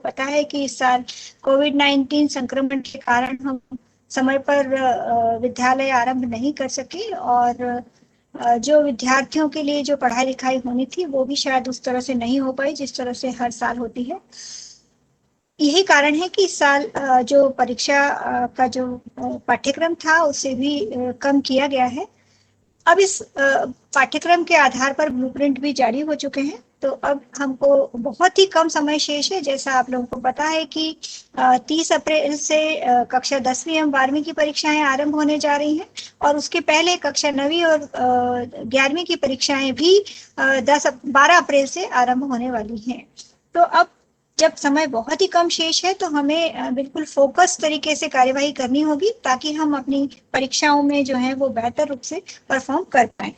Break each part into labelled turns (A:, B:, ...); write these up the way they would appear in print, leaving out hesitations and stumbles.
A: पता है कि इस साल कोविड-19 संक्रमण के कारण हम समय पर विद्यालय आरंभ नहीं कर सके और जो विद्यार्थियों के लिए जो पढ़ाई लिखाई होनी थी वो भी शायद उस तरह से नहीं हो पाई जिस तरह से हर साल होती है। यही कारण है कि इस साल जो परीक्षा का जो पाठ्यक्रम था उसे भी कम किया गया है। अब इस पाठ्यक्रम के आधार पर ब्लूप्रिंट भी जारी हो चुके हैं, तो अब हमको बहुत ही कम समय शेष है। जैसा आप लोगों को पता है कि 30 अप्रैल से कक्षा 10वीं एवं 12वीं की परीक्षाएं आरंभ होने जा रही हैं और उसके पहले कक्षा 9वीं और 11वीं की परीक्षाएं भी 12 अप्रैल से आरंभ होने वाली हैं। तो अब जब समय बहुत ही कम शेष है तो हमें बिल्कुल फोकस तरीके से कार्यवाही करनी होगी ताकि हम अपनी परीक्षाओं में जो है वो बेहतर रूप से परफॉर्म कर पाए।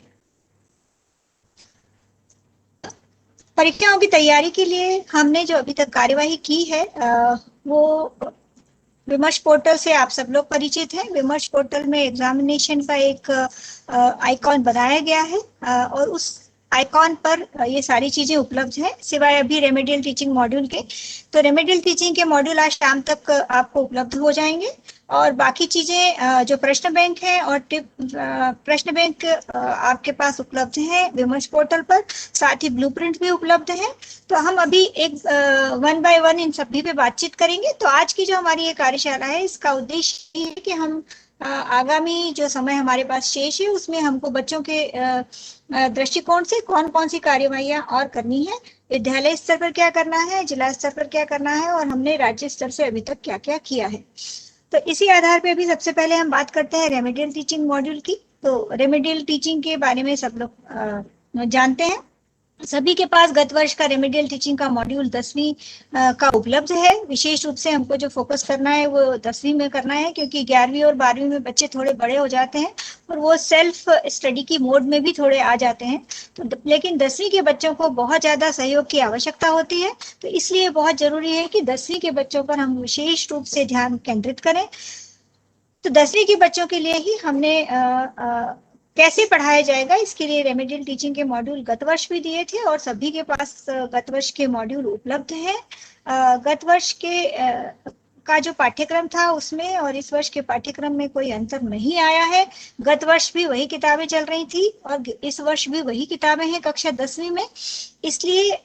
A: परीक्षाओं की तैयारी के लिए हमने जो अभी तक कार्यवाही की है वो विमर्श पोर्टल से आप सब लोग परिचित हैं। विमर्श पोर्टल में एग्जामिनेशन का एक आइकॉन बनाया गया है और उस आइकॉन पर ये सारी चीजें उपलब्ध है सिवाय अभी रेमेडियल टीचिंग मॉड्यूल के। तो रेमेडियल टीचिंग के मॉड्यूल आज शाम तक आपको उपलब्ध हो जाएंगे और बाकी चीजें जो प्रश्न बैंक है और प्रश्न बैंक आपके पास उपलब्ध है विमर्श पोर्टल पर, साथ ही ब्लूप्रिंट भी उपलब्ध है। तो हम अभी एक वन बाय वन इन सभी पे बातचीत करेंगे। तो आज की जो हमारी ये कार्यशाला है इसका उद्देश्य ये है कि हम आगामी जो समय हमारे पास शेष है उसमें हमको बच्चों के दृष्टिकोण से कौन कौन सी कार्यवाहियां और करनी है, विद्यालय स्तर पर क्या करना है, जिला स्तर पर क्या करना है और हमने राज्य स्तर से अभी तक क्या क्या किया है। तो इसी आधार पे अभी सबसे पहले हम बात करते हैं रेमेडियल टीचिंग मॉड्यूल की। तो रेमेडियल टीचिंग के बारे में सब लोग जानते हैं। सभी के पास गत वर्ष का रेमेडियल टीचिंग का मॉड्यूल 10वीं का उपलब्ध है। विशेष रूप से हमको जो फोकस करना है वो 10वीं में करना है क्योंकि 11वीं और 12वीं में बच्चे थोड़े बड़े हो जाते हैं और वो सेल्फ स्टडी की मोड में भी थोड़े आ जाते हैं। तो लेकिन 10वीं के बच्चों को बहुत ज्यादा सहयोग की आवश्यकता होती है, तो इसलिए बहुत जरूरी है कि 10वीं के बच्चों पर हम विशेष रूप से ध्यान केंद्रित करें। तो 10वीं के बच्चों के लिए ही हमने कैसे पढ़ाया जाएगा इसके लिए रेमेडियल टीचिंग के मॉड्यूल गत वर्ष भी दिए थे और सभी के पास गत वर्ष के मॉड्यूल उपलब्ध हैं। गत वर्ष के का जो पाठ्यक्रम था उसमें और इस वर्ष के पाठ्यक्रम में कोई अंतर नहीं आया है। गत वर्ष भी वही किताबें चल रही थी और इस वर्ष भी वही किताबें हैं कक्षा 10वीं में। इसलिए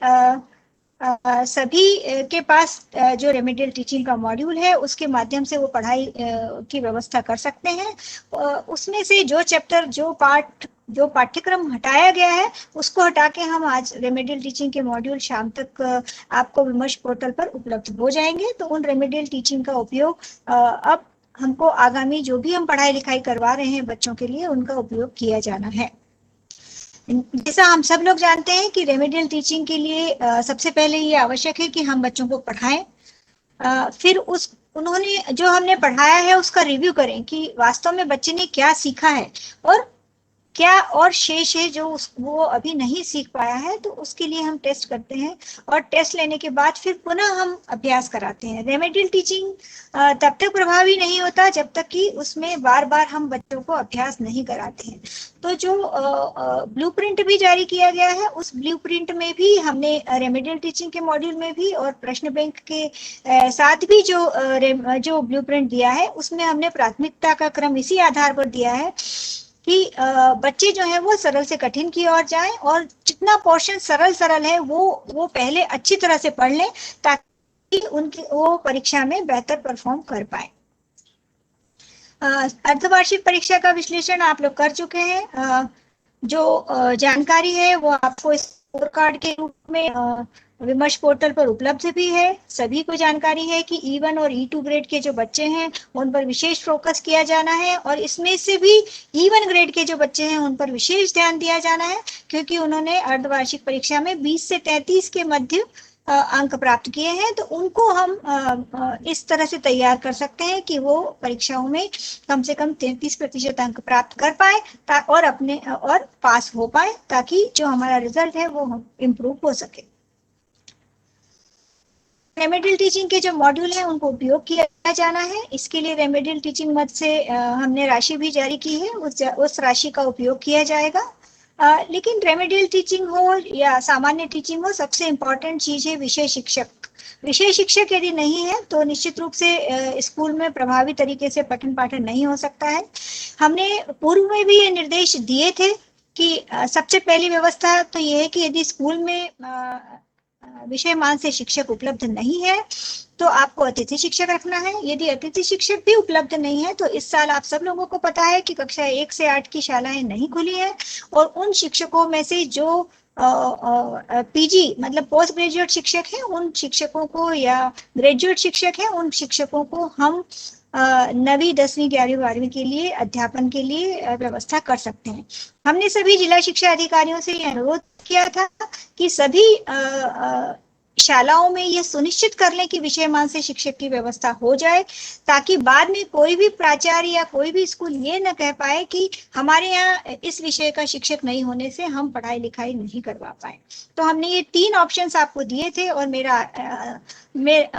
A: सभी के पास जो रेमेडियल टीचिंग का मॉड्यूल है उसके माध्यम से वो पढ़ाई की व्यवस्था कर सकते हैं। उसमें से जो चैप्टर जो पाठ्यक्रम हटाया गया है उसको हटा के हम आज रेमेडियल टीचिंग के मॉड्यूल शाम तक आपको विमर्श पोर्टल पर उपलब्ध हो जाएंगे। तो उन रेमेडियल टीचिंग का उपयोग अब हमको आगामी जो भी हम पढ़ाई लिखाई करवा रहे हैं बच्चों के लिए उनका उपयोग किया जाना है। जैसा हम सब लोग जानते हैं कि रेमेडियल टीचिंग के लिए सबसे पहले ये आवश्यक है कि हम बच्चों को पढ़ाएं, फिर उन्होंने जो हमने पढ़ाया है उसका रिव्यू करें कि वास्तव में बच्चे ने क्या सीखा है और क्या और शेष है जो वो अभी नहीं सीख पाया है। तो उसके लिए हम टेस्ट करते हैं और टेस्ट लेने के बाद फिर पुनः हम अभ्यास कराते हैं। रेमेडियल टीचिंग तब तक प्रभावी नहीं होता जब तक कि उसमें बार बार हम बच्चों को अभ्यास नहीं कराते हैं। तो जो ब्लूप्रिंट भी जारी किया गया है उस ब्लूप्रिंट में भी हमने रेमेडियल टीचिंग के मॉड्यूल में भी और प्रश्न बैंक के साथ भी जो ब्लूप्रिंट दिया है उसमें हमने प्राथमिकता का क्रम इसी आधार पर दिया है कि बच्चे जो है वो सरल से कठिन की ओर जाएं और जितना पोर्शन सरल है वो पहले अच्छी तरह से पढ़ लें ताकि उनकी वो परीक्षा में बेहतर परफॉर्म कर पाए। अर्धवार्षिक परीक्षा का विश्लेषण आप लोग कर चुके हैं। जो जानकारी है वो आपको स्कोर कार्ड के रूप में विमर्श पोर्टल पर उपलब्ध भी है। सभी को जानकारी है कि E1 और E2 ग्रेड के जो बच्चे हैं उन पर विशेष फोकस किया जाना है और इसमें से भी E1 ग्रेड के जो बच्चे हैं उन पर विशेष ध्यान दिया जाना है क्योंकि उन्होंने अर्धवार्षिक परीक्षा में 20 से 33 के मध्य अंक प्राप्त किए हैं। तो उनको हम इस तरह से तैयार कर सकते हैं कि वो परीक्षाओं में कम से कम 33% अंक प्राप्त कर पाए और पास हो पाए ताकि जो हमारा रिजल्ट है वो इम्प्रूव हो सके। रेमेडियल टीचिंग के जो मॉड्यूल हैं उनको उपयोग किया जाना है। इसके लिए रेमेडियल टीचिंग मद से हमने राशि भी जारी की है, उस राशि का उपयोग किया जाएगा। लेकिन रेमेडियल टीचिंग हो या सामान्य टीचिंग हो, सबसे इम्पोर्टेंट चीज है विषय शिक्षक। विषय शिक्षक यदि नहीं है तो निश्चित रूप से स्कूल में प्रभावी तरीके से पठन पाठन नहीं हो सकता है। हमने पूर्व में भी ये निर्देश दिए थे कि सबसे पहली व्यवस्था तो ये है कि यदि स्कूल में विषय मान से शिक्षक उपलब्ध नहीं है तो आपको अतिथि शिक्षक रखना है। यदि अतिथि शिक्षक भी उपलब्ध नहीं है तो इस साल आप सब लोगों को पता है कि कक्षा 1 से 8 की शालाएं नहीं खुली है, और उन शिक्षकों में से जो पीजी मतलब पोस्ट ग्रेजुएट शिक्षक हैं उन शिक्षकों को, या ग्रेजुएट शिक्षक हैं उन शिक्षकों को हम 9वीं 10वीं 11वीं 12वीं के लिए अध्यापन के लिए व्यवस्था कर सकते हैं। हमने सभी जिला शिक्षा अधिकारियों से यह अनुरोध किया था कि सभी शालाओं में यह सुनिश्चित कर लें कि विषय मान से शिक्षक की व्यवस्था हो जाए, ताकि बाद में कोई भी प्राचार्य या कोई भी स्कूल ये न कह पाए कि हमारे यहाँ इस विषय का शिक्षक नहीं होने से हम पढ़ाई लिखाई नहीं करवा पाए। तो हमने ये 3 ऑप्शंस आपको दिए थे, और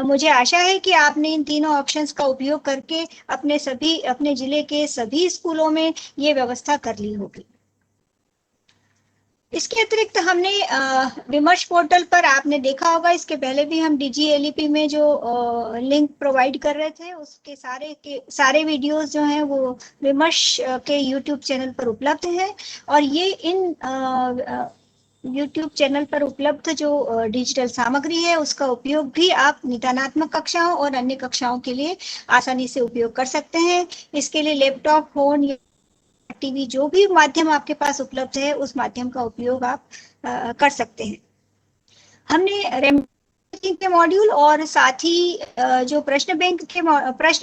A: मुझे आशा है कि आपने इन तीनों ऑप्शंस का उपयोग करके अपने जिले के सभी स्कूलों में ये व्यवस्था कर ली होगी। इसके अतिरिक्त हमने विमर्श पोर्टल पर, आपने देखा होगा इसके पहले भी हम DGLEP में जो लिंक प्रोवाइड कर रहे थे उसके सारे वीडियोस जो हैं वो विमर्श के YouTube चैनल पर उपलब्ध हैं, और ये इन YouTube चैनल पर उपलब्ध जो डिजिटल सामग्री है उसका उपयोग भी आप निदानात्मक कक्षाओं और अन्य कक्षाओं के लिए आसानी से उपयोग कर सकते हैं। इसके लिए लैपटॉप, फोन या टीवी जो भी माध्यम आपके पास उपलब्ध है उस माध्यम का उपयोग आप कर सकते हैं। हमने के मॉड्यूल और साथ ही जो प्रश्न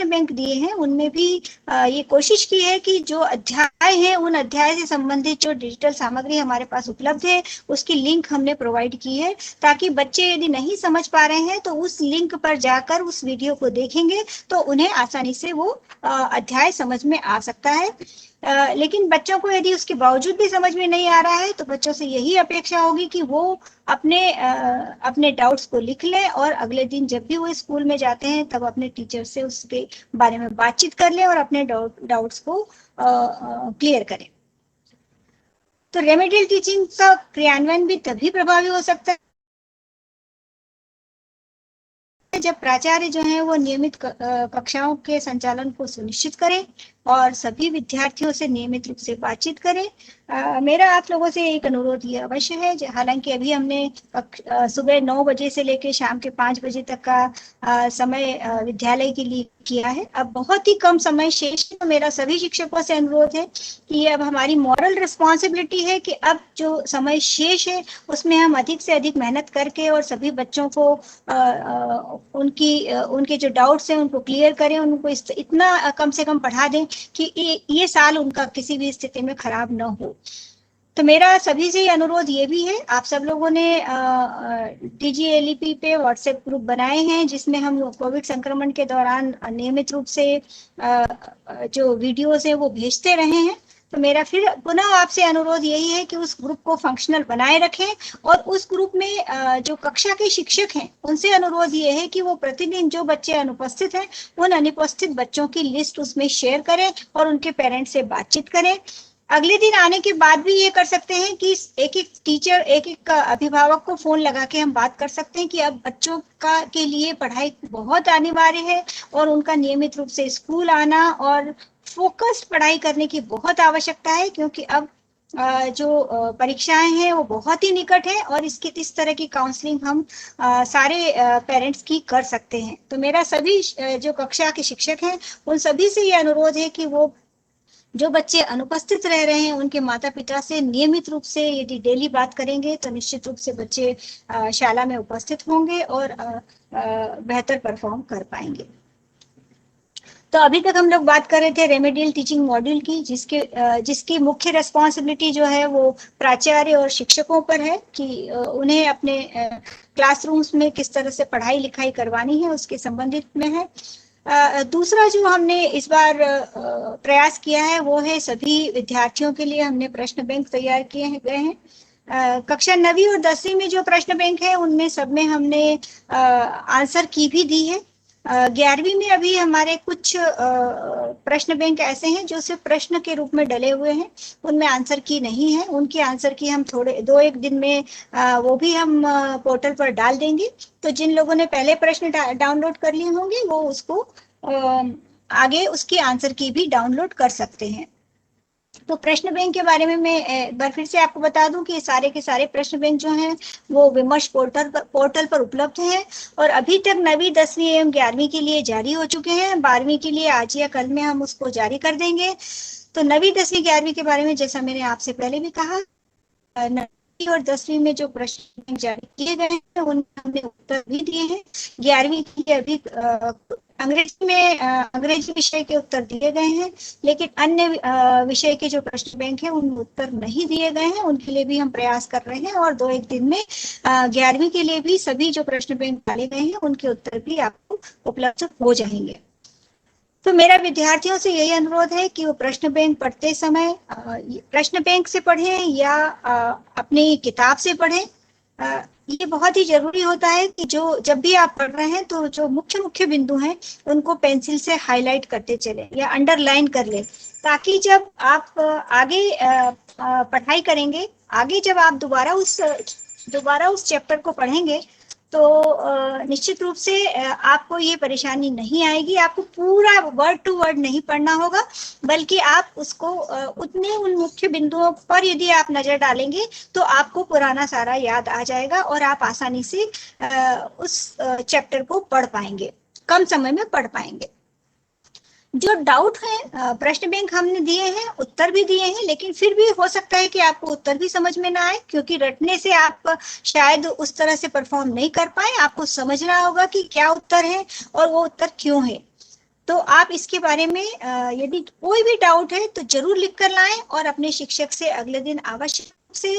A: बैंक दिए हैं उनमें भी ये कोशिश की है कि जो अध्याय है उन अध्याय से संबंधित जो डिजिटल सामग्री हमारे पास उपलब्ध है उसकी लिंक हमने प्रोवाइड की है, ताकि बच्चे यदि नहीं समझ पा रहे हैं तो उस लिंक पर जाकर उस वीडियो को देखेंगे तो उन्हें आसानी से वो अध्याय समझ में आ सकता है। लेकिन बच्चों को यदि उसके बावजूद भी समझ में नहीं आ रहा है तो बच्चों से यही अपेक्षा होगी कि वो अपने डाउट्स को लिख लें, और अगले दिन जब भी वो स्कूल में जाते हैं तब अपने टीचर से उसके बारे में बातचीत कर लें और अपने डाउट्स को क्लियर करें। तो रेमेडियल टीचिंग का क्रियान्वयन भी तभी प्रभावी हो सकता है जब प्राचार्य जो हैं वो नियमित कक्षाओं के संचालन को सुनिश्चित करें और सभी विद्यार्थियों से नियमित रूप से बातचीत करें। मेरा आप लोगों से एक अनुरोध ये अवश्य है, हालांकि अभी हमने सुबह 9 बजे से लेकर शाम के 5 बजे तक का समय विद्यालय के लिए किया है, अब बहुत ही कम समय शेष है। तो मेरा सभी शिक्षकों से अनुरोध है कि अब हमारी मॉरल रिस्पॉन्सिबिलिटी है कि अब जो समय शेष है उसमें हम अधिक से अधिक मेहनत करके और सभी बच्चों को उनके जो डाउट्स हैं उनको क्लियर करें, उनको इतना कम से कम पढ़ा दें कि ये साल उनका किसी भी स्थिति में खराब न हो। तो मेरा सभी से अनुरोध ये भी है, आप सब लोगों ने DGLEP पे व्हाट्सएप ग्रुप बनाए हैं जिसमें हम कोविड संक्रमण के दौरान नियमित रूप से जो वीडियोस हैं वो भेजते रहे हैं। तो मेरा फिर पुनः आपसे अनुरोध यही है कि उस ग्रुप को फंक्शनल बनाए रखें, और उस ग्रुप में जो कक्षा के शिक्षक हैं उनसे अनुरोध ये है कि वो प्रतिदिन जो बच्चे अनुपस्थित हैं उन अनुपस्थित बच्चों की लिस्ट उसमें शेयर करें और उनके पेरेंट्स से बातचीत करें। अगले दिन आने के बाद भी ये कर सकते हैं कि एक अभिभावक को फोन लगा के हम बात कर सकते हैं कि अब बच्चों के लिए पढ़ाई बहुत अनिवार्य है और उनका नियमित रूप से स्कूल आना और फोकस्ड पढ़ाई करने की बहुत आवश्यकता है, क्योंकि अब जो परीक्षाएं हैं वो बहुत ही निकट है और इस तरह की काउंसलिंग हम सारे पेरेंट्स की कर सकते हैं। तो मेरा सभी जो कक्षा के शिक्षक हैं उन सभी से ये अनुरोध है कि वो जो बच्चे अनुपस्थित रह रहे हैं उनके माता पिता से नियमित रूप से यदि डेली बात करेंगे तो निश्चित रूप से बच्चे शाला में उपस्थित होंगे और बेहतर परफॉर्म कर पाएंगे। तो अभी तक हम लोग बात कर रहे थे रेमेडियल टीचिंग मॉड्यूल की, जिसकी मुख्य रिस्पॉन्सिबिलिटी जो है वो प्राचार्य और शिक्षकों पर है कि उन्हें अपने क्लासरूम्स में किस तरह से पढ़ाई लिखाई करवानी है उसके संबंधित में है। दूसरा जो हमने इस बार प्रयास किया है वो है सभी विद्यार्थियों के लिए हमने प्रश्न बैंक तैयार किए गए हैं। कक्षा 9वीं और 10वीं में जो प्रश्न बैंक है उनमें सब में हमने आंसर की भी दी है। 11वीं में अभी हमारे कुछ प्रश्न बैंक ऐसे हैं जो सिर्फ प्रश्न के रूप में डले हुए हैं, उनमें आंसर की नहीं है। उनकी आंसर की हम थोड़े 2-1 दिन में वो भी हम पोर्टल पर डाल देंगे। तो जिन लोगों ने पहले प्रश्न डाउनलोड कर लिए होंगे वो उसको आगे उसकी आंसर की भी डाउनलोड कर सकते हैं। तो प्रश्न बैंक के बारे में मैं एक बार फिर से आपको बता दूं कि सारे के सारे प्रश्न बैंक जो हैं वो विमर्श पोर्टल पर उपलब्ध हैं और अभी तक 9वीं 10वीं एवं 11वीं के लिए जारी हो चुके हैं। 12वीं के लिए आज या कल में हम उसको जारी कर देंगे। तो 9वीं 10वीं 11वीं के बारे में जैसा मैंने आपसे पहले भी कहा, 9वीं और 10वीं में जो प्रश्न जारी किए गए हैं उनमें हमने उत्तर भी दिए हैं। 11वीं के लिए अभी अंग्रेजी में अंग्रेजी विषय के उत्तर दिए गए हैं, लेकिन अन्य विषय के जो प्रश्न बैंक हैं उनमें उत्तर नहीं दिए गए हैं। उनके लिए भी हम प्रयास कर रहे हैं और 2-1 दिन में 11वीं के लिए भी सभी जो प्रश्न बैंक डाले गए हैं उनके उत्तर भी आपको उपलब्ध हो जाएंगे। तो मेरा विद्यार्थियों से यही अनुरोध है कि वो प्रश्न बैंक पढ़ते समय प्रश्न बैंक से पढ़ें या अपनी किताब से पढ़ें। ये बहुत ही जरूरी होता है कि जो जब भी आप पढ़ रहे हैं तो जो मुख्य मुख्य बिंदु हैं उनको पेंसिल से हाईलाइट करते चलें या अंडरलाइन कर लें, ताकि जब आप आगे पढ़ाई करेंगे, आगे जब आप दोबारा उस चैप्टर को पढ़ेंगे तो निश्चित रूप से आपको ये परेशानी नहीं आएगी। आपको पूरा वर्ड टू वर्ड नहीं पढ़ना होगा, बल्कि आप उसको उतने उन मुख्य बिंदुओं पर यदि आप नजर डालेंगे तो आपको पुराना सारा याद आ जाएगा और आप आसानी से उस चैप्टर को पढ़ पाएंगे, कम समय में पढ़ पाएंगे। जो डाउट है प्रश्न बैंक हमने दिए हैं, उत्तर भी दिए हैं, लेकिन फिर भी हो सकता है कि आपको उत्तर भी समझ में ना आए, क्योंकि रटने से आप शायद उस तरह से परफॉर्म नहीं कर पाए। आपको समझना होगा कि क्या उत्तर है और वो उत्तर क्यों है। तो आप इसके बारे में यदि कोई भी डाउट है तो जरूर लिख कर लाएं और अपने शिक्षक से अगले दिन आवश्यक रूप से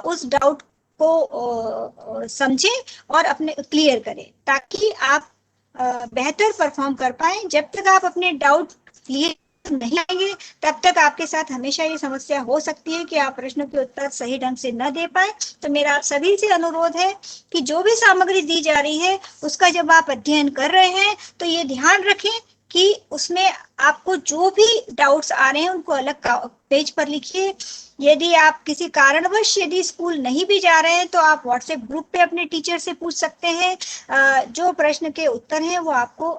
A: उस डाउट को समझें और अपने क्लियर करें, ताकि आप बेहतर परफॉर्म कर पाए। जब तक आप अपने डाउट क्लियर नहीं आएंगे तब तक आपके साथ हमेशा ये समस्या हो सकती है कि आप प्रश्नों के उत्तर सही ढंग से न दे पाए। तो मेरा आप सभी से अनुरोध है कि जो भी सामग्री दी जा रही है उसका जब आप अध्ययन कर रहे हैं तो ये ध्यान रखें कि उसमें आपको जो भी डाउट्स आ रहे हैं उनको अलग पेज पर लिखिए। यदि आप किसी कारणवश यदि स्कूल नहीं भी जा रहे हैं तो आप व्हाट्सएप ग्रुप पे अपने टीचर से पूछ सकते हैं। जो प्रश्न के उत्तर हैं वो आपको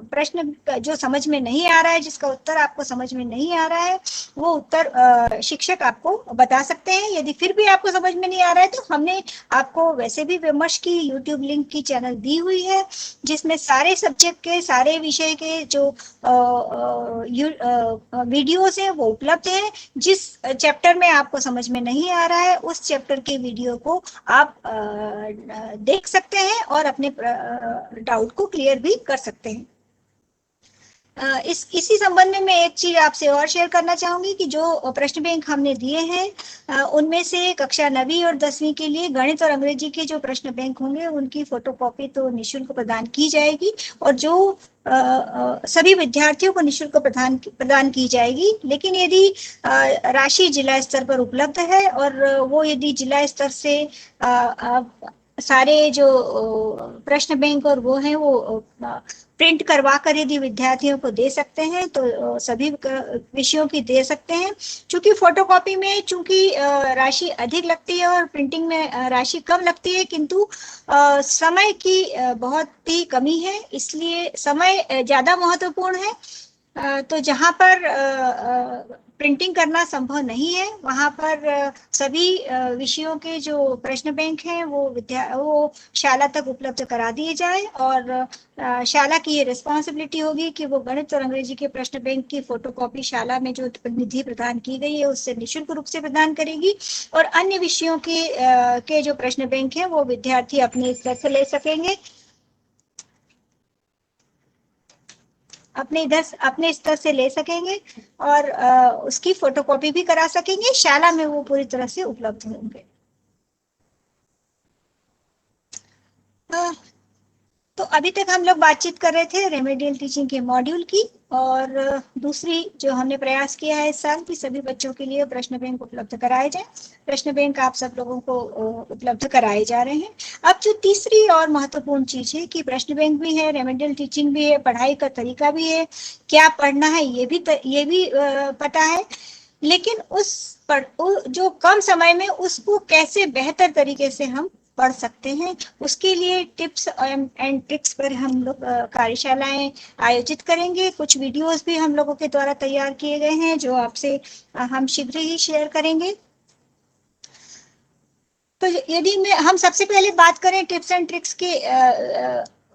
A: प्रश्न जो समझ में नहीं आ रहा है, जिसका उत्तर आपको समझ में नहीं आ रहा है, वो उत्तर शिक्षक आपको बता सकते हैं। यदि फिर भी आपको समझ में नहीं आ रहा है तो हमने आपको वैसे भी विमर्श की यूट्यूब लिंक की चैनल दी हुई है, जिसमें सारे सब्जेक्ट के सारे विषय के जो वीडियोस हैं वो उपलब्ध हैं। जिस चैप्टर में आपको समझ में नहीं आ रहा है उस चैप्टर के वीडियो को आप देख सकते हैं और अपने डाउट को क्लियर भी कर सकते हैं। इसी संबंध में मैं एक चीज आपसे और शेयर करना चाहूंगी कि जो प्रश्न बैंक हमने दिए हैं उनमें से कक्षा 9वीं और 10वीं के लिए गणित और अंग्रेजी के जो प्रश्न बैंक होंगे उनकी फोटोकॉपी तो निःशुल्क प्रदान की जाएगी और जो सभी विद्यार्थियों को निःशुल्क प्रदान की जाएगी। लेकिन यदि राशि जिला स्तर पर उपलब्ध है और वो यदि जिला स्तर से सारे जो प्रश्न बैंक और वो हैं वो प्रिंट करवा कर यदि विद्यार्थियों को दे सकते हैं तो सभी विषयों की दे सकते हैं। चूंकि फोटोकॉपी में राशि अधिक लगती है और प्रिंटिंग में राशि कम लगती है, किंतु समय की बहुत ही कमी है, इसलिए समय ज्यादा महत्वपूर्ण है। तो जहां पर प्रिंटिंग करना संभव नहीं है वहां पर सभी विषयों के जो प्रश्न बैंक हैं वो शाला तक उपलब्ध करा दिए जाए और शाला की ये रिस्पॉन्सिबिलिटी होगी कि वो गणित और अंग्रेजी के प्रश्न बैंक की फोटोकॉपी शाला में जो निधि प्रदान की गई है उससे निःशुल्क रूप से प्रदान करेगी और अन्य विषयों के जो प्रश्न बैंक है वो विद्यार्थी अपने स्तर से ले सकेंगे, अपने स्तर से ले सकेंगे और उसकी फोटोकॉपी भी करा सकेंगे। शाला में वो पूरी तरह से उपलब्ध होंगे। तो अभी तक हम लोग बातचीत कर रहे थे रेमेडियल टीचिंग के मॉड्यूल की, और दूसरी जो हमने प्रयास किया है इस साल की सभी बच्चों के लिए प्रश्न बैंक उपलब्ध कराए जाए। प्रश्न बैंक आप सब लोगों को उपलब्ध कराए जा रहे हैं। अब जो तीसरी और महत्वपूर्ण चीज है कि प्रश्न बैंक भी है, रेमेडियल टीचिंग भी है, पढ़ाई का तरीका भी है, क्या पढ़ना है ये भी पता है, लेकिन जो कम समय में उसको कैसे बेहतर तरीके से हम पढ़ सकते हैं, उसके लिए टिप्स एंड ट्रिक्स पर हम लोग कार्यशालाएं आयोजित करेंगे। कुछ वीडियोस भी हम लोगों के द्वारा तैयार किए गए हैं जो आपसे हम शीघ्र ही शेयर करेंगे। तो यदि हम सबसे पहले बात करें टिप्स एंड ट्रिक्स के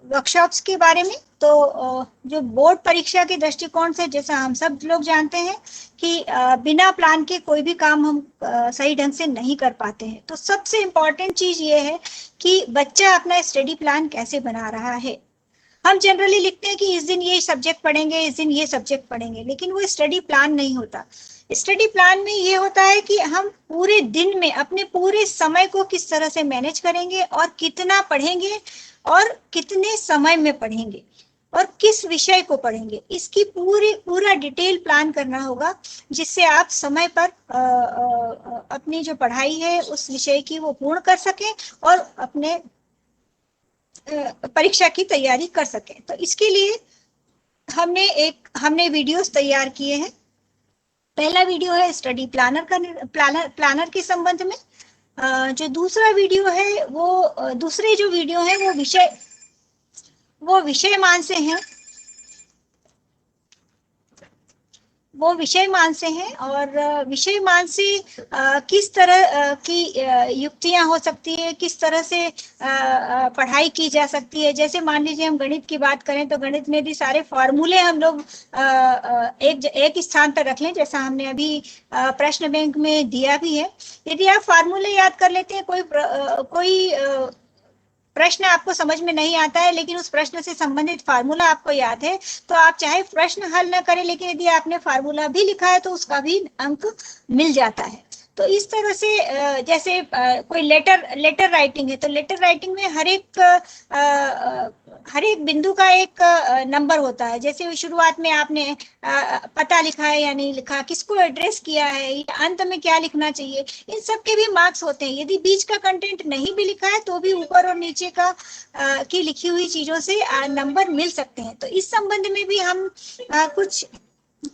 A: वर्कशॉप्स के बारे में, तो जो बोर्ड परीक्षा के दृष्टिकोण से, जैसा हम सब लोग जानते हैं कि बिना प्लान के कोई भी काम हम सही ढंग से नहीं कर पाते हैं। तो सबसे इम्पोर्टेंट चीज ये है कि बच्चा अपना स्टडी प्लान कैसे बना रहा है। हम जनरली लिखते हैं कि इस दिन ये सब्जेक्ट पढ़ेंगे, इस दिन ये सब्जेक्ट पढ़ेंगे, लेकिन वो स्टडी प्लान नहीं होता। स्टडी प्लान में ये होता है कि हम पूरे दिन में अपने पूरे समय को किस तरह से मैनेज करेंगे और कितना पढ़ेंगे और कितने समय में पढ़ेंगे और किस विषय को पढ़ेंगे, इसकी पूरा डिटेल प्लान करना होगा, जिससे आप समय पर अपनी जो पढ़ाई है उस विषय की वो पूर्ण कर सकें और अपने परीक्षा की तैयारी कर सकें। तो इसके लिए हमने वीडियोस तैयार किए हैं। पहला वीडियो है स्टडी प्लानर के संबंध में। जो दूसरा वीडियो है वो दूसरे जो वीडियो है वो विषयमान से हैं, वो विषयमान से हैं, और विषयमान से किस तरह की युक्तियां हो सकती है, किस तरह से पढ़ाई की जा सकती है। जैसे मान लीजिए हम गणित की बात करें तो गणित में भी सारे फॉर्मूले हम लोग एक स्थान पर रख लें, जैसा हमने अभी प्रश्न बैंक में दिया भी है। यदि आप फार्मूले याद कर लेते हैं, कोई प्रश्न आपको समझ में नहीं आता है लेकिन उस प्रश्न से संबंधित फार्मूला आपको याद है, तो आप चाहे प्रश्न हल न करें, लेकिन यदि आपने फार्मूला भी लिखा है तो उसका भी अंक मिल जाता है। तो इस तरह से जैसे कोई लेटर राइटिंग है, तो लेटर राइटिंग में हर एक बिंदु का एक नंबर होता है। जैसे शुरुआत में आपने पता लिखा है या नहीं लिखा, किसको एड्रेस किया है, या अंत में क्या लिखना चाहिए, इन सब के भी मार्क्स होते हैं। यदि बीच का कंटेंट नहीं भी लिखा है तो भी ऊपर और नीचे का की लिखी हुई चीजों से नंबर मिल सकते हैं। तो इस संबंध में भी हम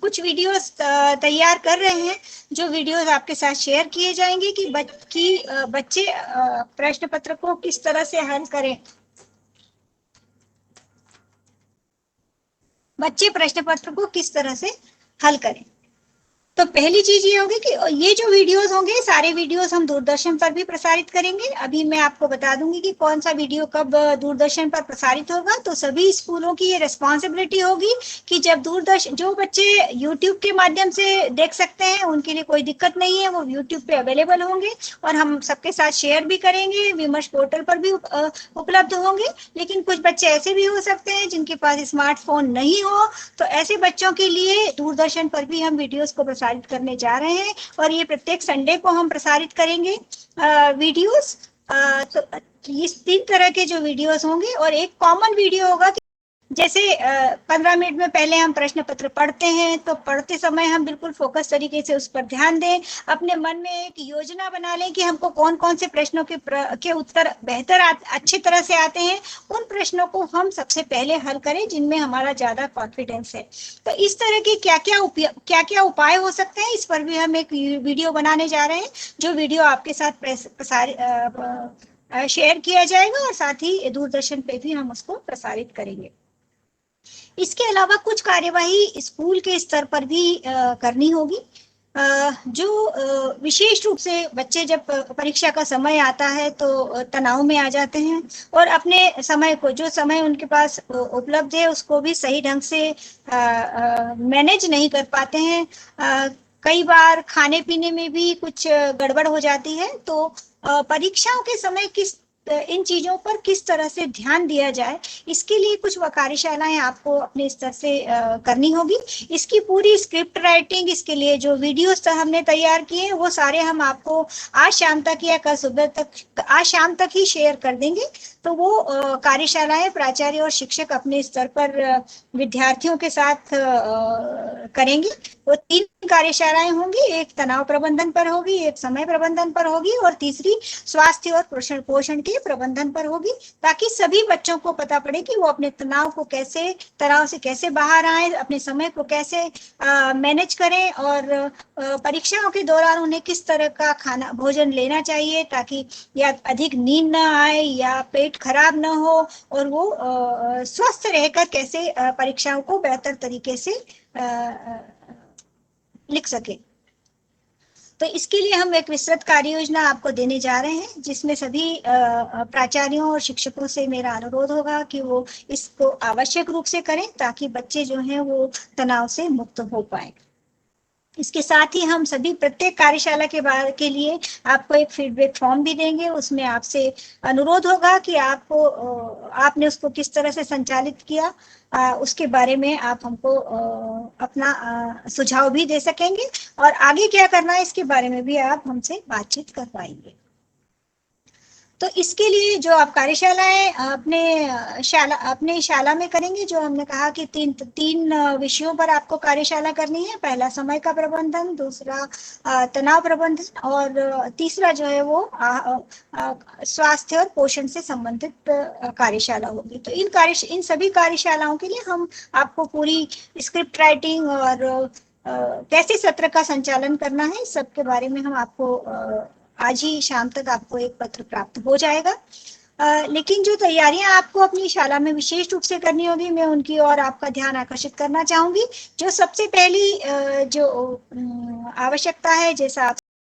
A: कुछ वीडियोस तैयार कर रहे हैं, जो वीडियोस आपके साथ शेयर किए जाएंगे कि बच्चे प्रश्न पत्र को किस तरह से हल करें, बच्चे प्रश्न पत्र को किस तरह से हल करें। तो पहली चीज ये होगी कि ये जो वीडियोस होंगे, सारे वीडियोस हम दूरदर्शन पर भी प्रसारित करेंगे। अभी मैं आपको बता दूंगी कि कौन सा वीडियो कब दूरदर्शन पर प्रसारित होगा। तो सभी स्कूलों की ये रिस्पॉन्सिबिलिटी होगी कि जब दूरदर्शन, जो बच्चे यूट्यूब के माध्यम से देख सकते हैं उनके लिए कोई दिक्कत नहीं है, वो यूट्यूब पे अवेलेबल होंगे और हम सबके साथ शेयर भी करेंगे, विमर्श पोर्टल पर भी उपलब्ध होंगे। लेकिन कुछ बच्चे ऐसे भी हो सकते हैं जिनके पास स्मार्टफोन नहीं हो, तो ऐसे बच्चों के लिए दूरदर्शन पर भी हम वीडियोस को प्रसारित करने जा रहे हैं, और ये प्रत्येक संडे को हम प्रसारित करेंगे वीडियोस। तो इस 3 तरह के जो वीडियोस होंगे, और एक कॉमन वीडियो होगा कि जैसे 15 मिनट में पहले हम प्रश्न पत्र पढ़ते हैं, तो पढ़ते समय हम बिल्कुल फोकस तरीके से उस पर ध्यान दें, अपने मन में एक योजना बना लें कि हमको कौन कौन से प्रश्नों के उत्तर बेहतर अच्छी तरह से आते हैं, उन प्रश्नों को हम सबसे पहले हल करें जिनमें हमारा ज्यादा कॉन्फिडेंस है। तो इस तरह के क्या क्या उपाय हो सकते हैं, इस पर भी हम एक वीडियो बनाने जा रहे हैं, जो वीडियो आपके साथ शेयर किया जाएगा और साथ ही दूरदर्शन पे भी हम उसको प्रसारित करेंगे। इसके अलावा कुछ कार्यवाही स्कूल के स्तर पर भी करनी होगी। जो विशेष रूप से बच्चे जब परीक्षा का समय आता है तो तनाव में आ जाते हैं और अपने समय को, जो समय उनके पास उपलब्ध है, उसको भी सही ढंग से मैनेज नहीं कर पाते हैं। कई बार खाने पीने में भी कुछ गड़बड़ हो जाती है। तो परीक्षाओं के समय इन चीजों पर किस तरह से ध्यान दिया जाए, इसके लिए कुछ कार्यशालाएं आपको अपने स्तर से करनी होगी। इसकी पूरी स्क्रिप्ट राइटिंग, इसके लिए जो वीडियोस हमने तैयार किए वो सारे हम आपको आज शाम तक या कल सुबह तक, आज शाम तक ही शेयर कर देंगे। तो वो कार्यशालाएं प्राचार्य और शिक्षक अपने स्तर पर विद्यार्थियों के साथ करेंगे। वो 3 कार्यशालाएं होंगी, एक तनाव प्रबंधन पर होगी, एक समय प्रबंधन पर होगी और तीसरी स्वास्थ्य और पोषण पोषण के प्रबंधन पर होगी, ताकि सभी बच्चों को पता पड़े कि वो अपने तनाव से कैसे बाहर आए, अपने समय को कैसे मैनेज करें और परीक्षाओं के दौरान उन्हें किस तरह का खाना भोजन लेना चाहिए, ताकि या अधिक नींद ना आए या पेट खराब ना हो, और वो स्वस्थ रहकर कैसे परीक्षाओं को बेहतर तरीके से लिख सके। तो इसके लिए हम एक विस्तृत कार्य योजना आपको देने जा रहे हैं, जिसमें सभी प्राचार्यों और शिक्षकों से मेरा अनुरोध होगा कि वो इसको आवश्यक रूप से करें, ताकि बच्चे जो हैं वो तनाव से मुक्त हो पाए। इसके साथ ही हम सभी प्रत्येक कार्यशाला के लिए आपको एक फीडबैक फॉर्म भी देंगे। उसमें आपसे अनुरोध होगा कि आपने उसको किस तरह से संचालित किया, उसके बारे में आप हमको अपना सुझाव भी दे सकेंगे, और आगे क्या करना है इसके बारे में भी आप हमसे बातचीत कर पाएंगे। तो इसके लिए जो आप कार्यशालाएं अपने शाला में करेंगे, जो हमने कहा कि तीन विषयों पर आपको कार्यशाला करनी है। पहला समय का प्रबंधन, दूसरा तनाव प्रबंधन, और तीसरा जो है वो स्वास्थ्य और पोषण से संबंधित कार्यशाला होगी। तो इन सभी कार्यशालाओं के लिए हम आपको पूरी स्क्रिप्ट राइटिंग और कैसे सत्र का संचालन करना है, सबके बारे में हम आपको आज ही शाम तक आपको एक पत्र प्राप्त हो जाएगा। लेकिन जो तैयारियां आपको अपनी शाला में विशेष रूप से करनी होगी, मैं उनकी ओर आपका ध्यान आकर्षित करना चाहूंगी। जो सबसे पहली जो आवश्यकता है, जैसा आप